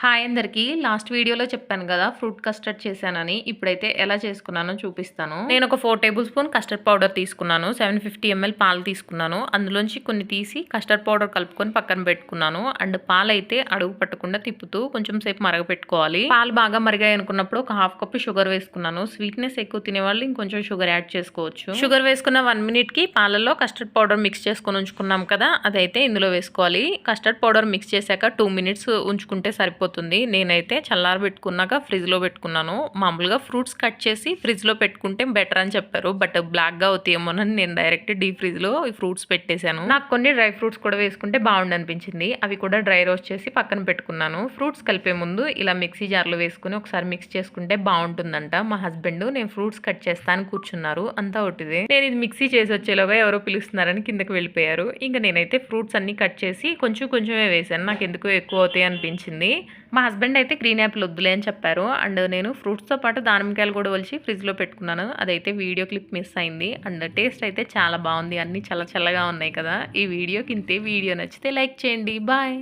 Hi అందరికి. Last వీడియోలో చెప్పాను కదా ఫ్రూట్ కస్టర్డ్ చేశానని. ఇప్పుడైతే ఎలా చేసుకున్నానో చూపిస్తాను. నేను ఒక 4 టేబుల్ స్పూన్ కస్టర్డ్ పౌడర్ తీసుకున్నాను. 750 ml పాలు తీసుకున్నాను. అందులోంచి కొన్ని తీసి కస్టర్డ్ పౌడర్ కలుపుకొని పక్కన పెట్టుకున్నాను. అండ్ పాలైతే అడుగు పట్టకుండా తిప్పుతూ కొంచెం సేపు మరగపెట్టుకోవాలి. పాలు బాగా మరిగాయి అనుకున్నప్పుడు ఒక హాఫ్ కప్ షుగర్ వేసుకున్నాను. స్వీట్నెస్ ఎక్కువ తినేవాళ్ళు ఇంకొంచెం షుగర్ యాడ్ చేసుకోవచ్చు. షుగర్ వేసుకున్న 1 minute కి పాలలో కస్టర్డ్ పౌడర్ మిక్స్ చేసుకొని ఉంచుకున్నాం కదా, అదైతే ఇందులో వేసుకోవాలి. కస్టర్డ్ పౌడర్ మిక్స్ చేశాక 2 minutes ఉంచుకుంటే సరిపోతుంది. నేనైతే చల్లారబెట్టుకున్నాక ఫ్రిడ్జ్ లో పెట్టుకున్నాను. మామూలుగా ఫ్రూట్స్ కట్ చేసి ఫ్రిడ్జ్ లో పెట్టుకుంటే బెటర్ అని చెప్పారు. బట్ బ్లాక్ గా అవుతాయేమోనని నేను డైరెక్ట్ డీప్ ఫ్రిడ్జ్ లో ఈ ఫ్రూట్స్ పెట్టేశాను. నాకు కొన్ని డ్రై ఫ్రూట్స్ కూడా వేసుకుంటే బాగుండు అనిపించింది. అవి కూడా డ్రై రోస్ట్ చేసి పక్కన పెట్టుకున్నాను. ఫ్రూట్స్ కలిపే ముందు ఇలా మిక్సీ జార్ లో వేసుకుని ఒకసారి మిక్స్ చేసుకుంటే బాగుంటుందంట. మా హస్బెండ్ నేను ఫ్రూట్స్ కట్ చేస్తాను కూర్చున్నారు. అంతా ఒకటిదే. నేను ఇది మిక్సీ చేసి వచ్చేలోగా ఎవరో పిలుస్తున్నారని కిందకి వెళ్ళిపోయారు. ఇంకా నేనైతే ఫ్రూట్స్ అన్ని కట్ చేసి కొంచెం కొంచెమే వేసాను. నాకు ఎందుకు ఎక్కువ అవుతాయి అనిపించింది. మా హస్బెండ్ అయితే గ్రీన్ యాపిల్ వద్దులే అని చెప్పారు. అండ్ నేను ఫ్రూట్స్తో పాటు దానిమ్మకాయలు కూడా ఒలిచి ఫ్రిడ్జ్లో పెట్టుకున్నాను. అదైతే వీడియో క్లిప్ మిస్ అయింది. అండ్ టేస్ట్ అయితే చాలా బాగుంది. అన్నీ చల్ల చల్లగా ఉన్నాయి కదా. ఈ వీడియోకి ఇంతే. వీడియో నచ్చితే లైక్ చేయండి. బాయ్.